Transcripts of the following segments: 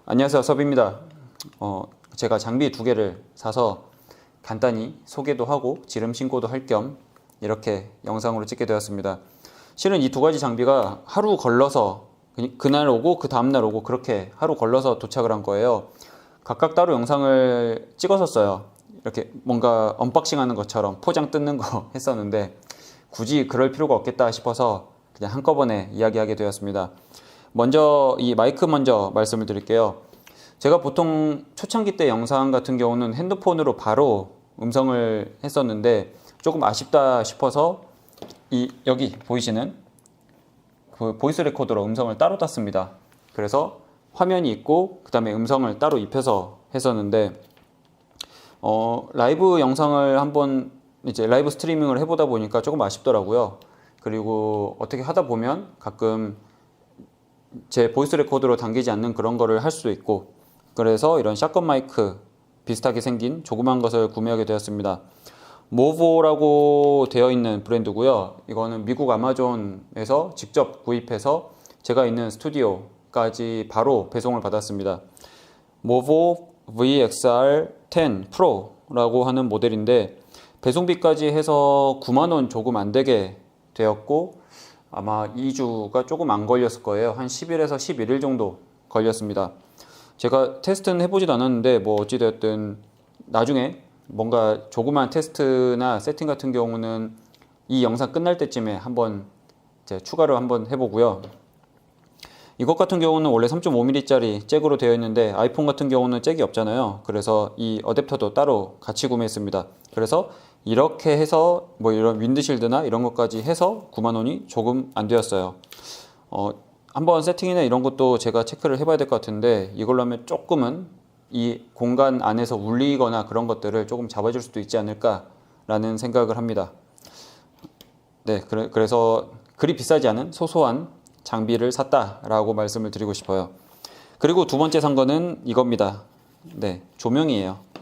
안녕하세요, 섭입니다. 제가 장비 두 개를 사서 간단히 소개도 하고 지름 신고도 할 겸 이렇게 영상으로 찍게 되었습니다. 실은 이 두 가지 장비가 하루 걸러서 그날 오고 그 다음날 오고 그렇게 하루 걸러서 도착을 한 거예요. 각각 따로 영상을 찍었었어요. 이렇게 뭔가 언박싱 하는 것처럼 포장 뜯는 거 했었는데 굳이 그럴 필요가 없겠다 싶어서 그냥 한꺼번에 이야기하게 되었습니다. 먼저 이 마이크 먼저 말씀을 드릴게요. 제가 보통 초창기 때 영상 같은 경우는 핸드폰으로 바로 음성을 했었는데 조금 아쉽다 싶어서 여기 보이시는 그 보이스 레코더로 음성을 따로 땄습니다. 그래서 화면이 있고 그 다음에 음성을 따로 입혀서 했었는데 라이브 영상을 한번 이제 라이브 스트리밍을 해보다 보니까 조금 아쉽더라고요. 그리고 어떻게 하다 보면 가끔 제 보이스 레코더로 당기지 않는 그런 거를 할 수도 있고, 그래서 이런 샷건 마이크 비슷하게 생긴 조그만 것을 구매하게 되었습니다. 모보라고 되어 있는 브랜드고요. 이거는 미국 아마존에서 직접 구입해서 제가 있는 스튜디오까지 바로 배송을 받았습니다. 모보 VXR10 프로라고 하는 모델인데 배송비까지 해서 9만원 조금 안 되게 되었고, 아마 2주가 조금 안 걸렸을 거예요. 한 10일에서 11일 정도 걸렸습니다. 제가 테스트는 해보지도 않았는데 뭐 어찌되었든 나중에 뭔가 조그만 테스트나 세팅 같은 경우는 이 영상 끝날 때쯤에 한번 이제 추가로 한번 해보고요. 이것 같은 경우는 원래 3.5mm짜리 잭으로 되어 있는데 아이폰 같은 경우는 잭이 없잖아요. 그래서 이 어댑터도 따로 같이 구매했습니다. 그래서 이렇게 해서 뭐 이런 윈드실드나 이런 것까지 해서 9만원이 조금 안 되었어요. 한번 세팅이나 이런 것도 제가 체크를 해봐야 될 것 같은데 이걸로 하면 조금은 이 공간 안에서 울리거나 그런 것들을 조금 잡아줄 수도 있지 않을까라는 생각을 합니다. 네, 그래서 그리 비싸지 않은 소소한 장비를 샀다라고 말씀을 드리고 싶어요. 그리고 두 번째 산 거는 이겁니다. 네, 조명이에요.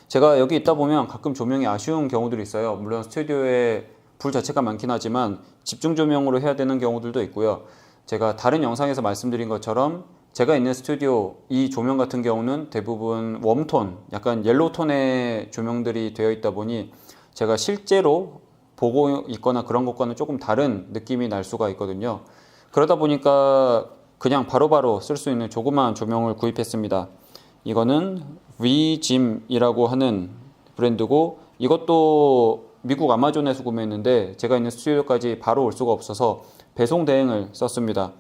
제가 여기 있다 보면 가끔 조명이 아쉬운 경우들이 있어요. 물론 스튜디오에 불 자체가 많긴 하지만 집중 조명으로 해야 되는 경우들도 있고요. 제가 다른 영상에서 말씀드린 것처럼 제가 있는 스튜디오 이 조명 같은 경우는 대부분 웜톤, 약간 옐로우톤의 조명들이 되어 있다 보니 제가 실제로 보고 있거나 그런 것과는 조금 다른 느낌이 날 수가 있거든요. 그러다 보니까 그냥 바로바로 쓸 수 있는 조그마한 조명을 구입했습니다. 이거는 VGIM이라고 하는 브랜드고 이것도 미국 아마존에서 구매했는데 제가 있는 스튜디오까지 바로 올 수가 없어서 배송 대행을 썼습니다.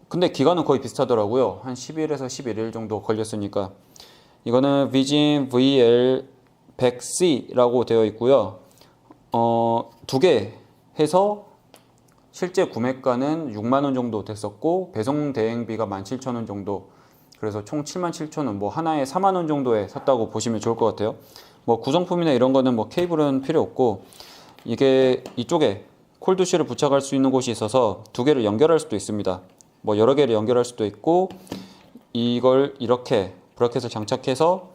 근데 기간은 거의 비슷하더라고요. 한 10일에서 11일 정도 걸렸으니까. 이거는 VGIM VL100C라고 되어 있고요. 두 개 해서 실제 구매가는 6만원 정도 됐었고 배송 대행비가 17,000원 정도, 그래서 총 77,000원, 뭐 하나에 4만원 정도에 샀다고 보시면 좋을 것 같아요. 뭐 구성품이나 이런 거는 뭐 케이블은 필요 없고, 이게 이쪽에 콜드실을 부착할 수 있는 곳이 있어서 두 개를 연결할 수도 있습니다. 뭐 여러 개를 연결할 수도 있고, 이걸 이렇게 브라켓을 장착해서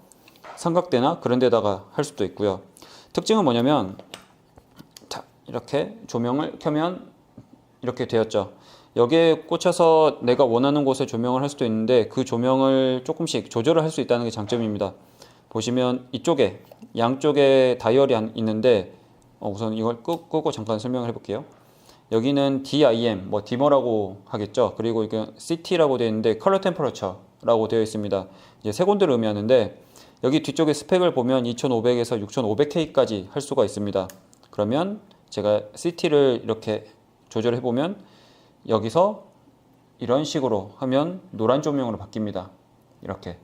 삼각대나 그런 데다가 할 수도 있고요. 특징은 뭐냐면 이렇게 조명을 켜면 이렇게 되었죠. 여기에 꽂혀서 내가 원하는 곳에 조명을 할 수도 있는데 그 조명을 조금씩 조절을 할 수 있다는 게 장점입니다. 보시면 이쪽에 양쪽에 다이얼이 있는데 우선 이걸 끄고 잠깐 설명을 해볼게요. 여기는 DIM, 뭐 디머라고 하겠죠. 그리고 이게 CT라고 되어 있는데 컬러 템퍼러처라고 되어 있습니다. 이제 색온도를 의미하는데 여기 뒤쪽에 스펙을 보면 2500에서 6500K까지 할 수가 있습니다. 그러면 제가 CT를 이렇게 조절해 보면 여기서 이런 식으로 하면 노란 조명으로 바뀝니다. 이렇게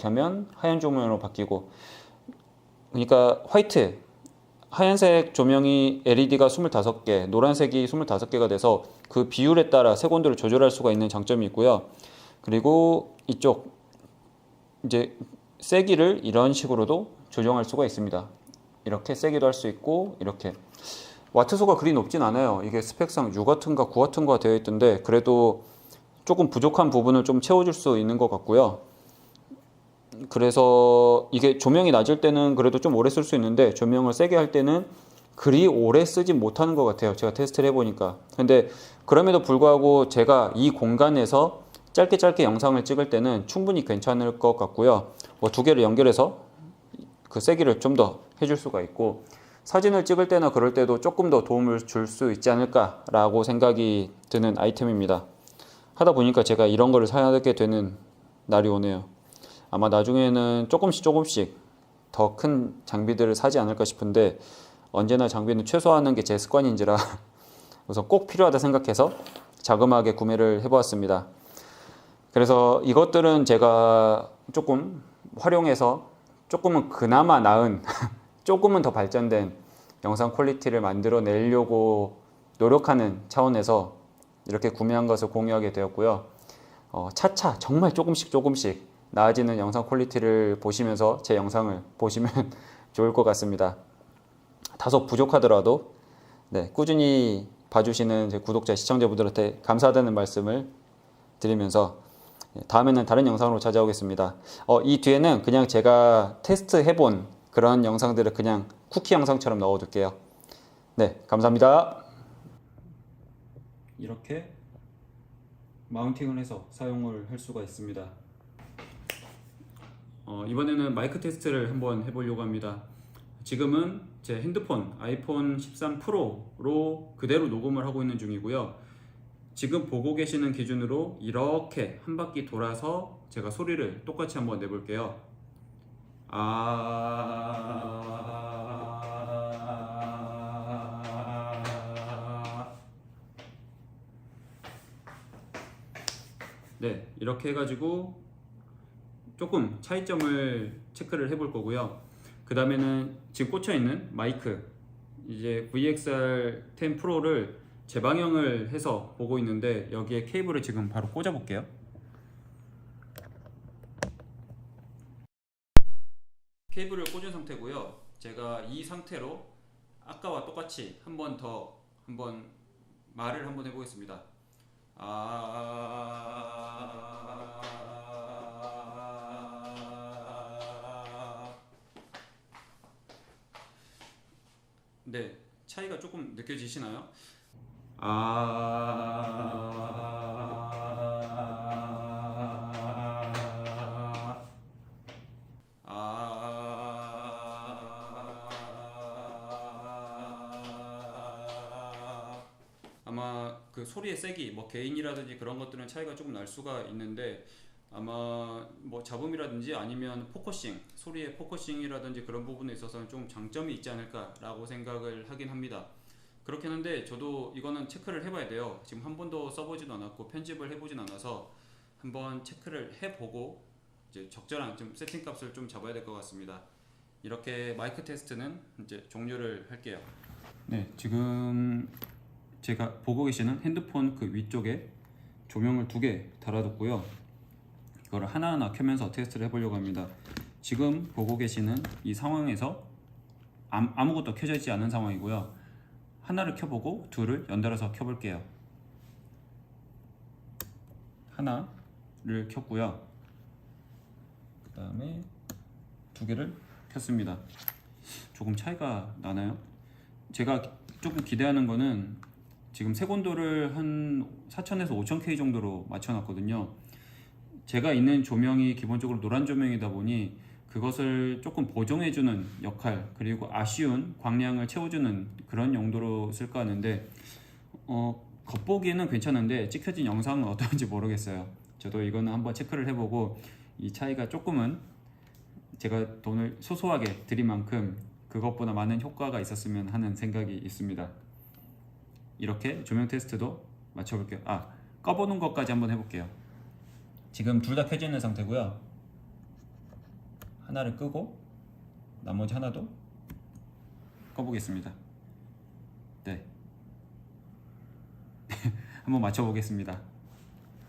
하면 하얀 조명으로 바뀌고, 그러니까 화이트, 하얀색 조명이 LED가 25개, 노란색이 25개가 돼서 그 비율에 따라 색온도를 조절할 수가 있는 장점이 있고요. 그리고 이쪽 이제 세기를 이런 식으로도 조정할 수가 있습니다. 이렇게 세기도 할 수 있고, 이렇게 와트수가 그리 높진 않아요. 이게 스펙상 6W인가 9W인가 되어 있던데 그래도 조금 부족한 부분을 좀 채워줄 수 있는 것 같고요. 그래서 이게 조명이 낮을 때는 그래도 좀 오래 쓸 수 있는데 조명을 세게 할 때는 그리 오래 쓰지 못하는 것 같아요. 제가 테스트를 해보니까. 근데 그럼에도 불구하고 제가 이 공간에서 짧게 영상을 찍을 때는 충분히 괜찮을 것 같고요. 뭐 두 개를 연결해서 그 세기를 좀 더 해줄 수가 있고, 사진을 찍을 때나 그럴 때도 조금 더 도움을 줄 수 있지 않을까라고 생각이 드는 아이템입니다. 하다 보니까 제가 이런 거를 사게 되는 날이 오네요. 아마 나중에는 조금씩 더 큰 장비들을 사지 않을까 싶은데, 언제나 장비는 최소화하는 게 제 습관인지라 우선 꼭 필요하다 생각해서 자그마하게 구매를 해보았습니다. 그래서 이것들은 제가 조금 활용해서 조금은 그나마 나은 조금은 더 발전된 영상 퀄리티를 만들어 내려고 노력하는 차원에서 이렇게 구매한 것을 공유하게 되었고요. 차차 정말 조금씩 나아지는 영상 퀄리티를 보시면서 제 영상을 보시면 좋을 것 같습니다. 다소 부족하더라도 꾸준히 봐주시는 제 구독자, 시청자분들한테 감사하다는 말씀을 드리면서 다음에는 다른 영상으로 찾아오겠습니다. 이 뒤에는 그냥 제가 테스트 해본 그런 영상들을 그냥 쿠키 영상처럼 넣어둘게요. 네, 감사합니다. 이렇게 마운팅을 해서 사용을 할 수가 있습니다. 이번에는 마이크 테스트를 한번 해보려고 합니다. 지금은 제 핸드폰 아이폰 13 프로로 그대로 녹음을 하고 있는 중이고요. 지금 보고 계시는 기준으로 이렇게 한 바퀴 돌아서 제가 소리를 똑같이 한번 내볼게요. 네, 이렇게 해가지고 조금 차이점을 체크를 해볼 거고요. 그 다음에는 지금 꽂혀 있는 마이크, 이제 VXR10 프로를 재방영을 해서 보고 있는데, 여기에 케이블을 지금 바로 꽂아 볼게요. 케이블을 꽂은 상태고요. 제가 이 상태로 아까와 똑같이 한번 말을 한번 해보겠습니다. 네, 차이가 조금 느껴지시나요? 아마 그 소리의 세기, 뭐 개인이라든지 그런 것들은 차이가 조금 날 수가 있는데, 아마 뭐 잡음이라든지 아니면 포커싱, 소리의 포커싱이라든지 그런 부분에 있어서는 좀 장점이 있지 않을까라고 생각을 하긴 합니다. 그렇긴 한데 저도 이거는 체크를 해봐야 돼요. 지금 한 번도 써보지도 않았고 편집을 해보진 않아서 한번 체크를 해보고 이제 적절한 좀 세팅 값을 좀 잡아야 될 것 같습니다. 이렇게 마이크 테스트는 이제 종료를 할게요. 네, 지금 제가 보고 계시는 핸드폰 그 위쪽에 조명을 2개 달아뒀고요. 이거를 하나하나 켜면서 테스트를 해보려고 합니다. 지금 보고 계시는 이 상황에서 아무것도 켜져 있지 않은 상황이고요. 하나를 켜보고 둘을 연달아서 켜볼게요. 하나를 켰고요. 그 다음에 2개를 켰습니다. 조금 차이가 나나요? 제가 조금 기대하는 거는 지금 색온도를 한 4000에서 5000K 정도로 맞춰놨거든요. 제가 있는 조명이 기본적으로 노란 조명이다 보니 그것을 조금 보정해주는 역할, 그리고 아쉬운 광량을 채워주는 그런 용도로 쓸까 하는데, 겉보기에는 괜찮은데 찍혀진 영상은 어떤지 모르겠어요. 저도 이거는 한번 체크를 해보고 이 차이가 조금은 제가 돈을 소소하게 들인 만큼 그것보다 많은 효과가 있었으면 하는 생각이 있습니다. 이렇게 조명 테스트도 맞춰볼게요. 꺼보는 것까지 한번 해볼게요. 지금 둘 다 켜져 있는 상태고요. 하나를 끄고 나머지 하나도 꺼보겠습니다. 네, 한번 맞춰보겠습니다.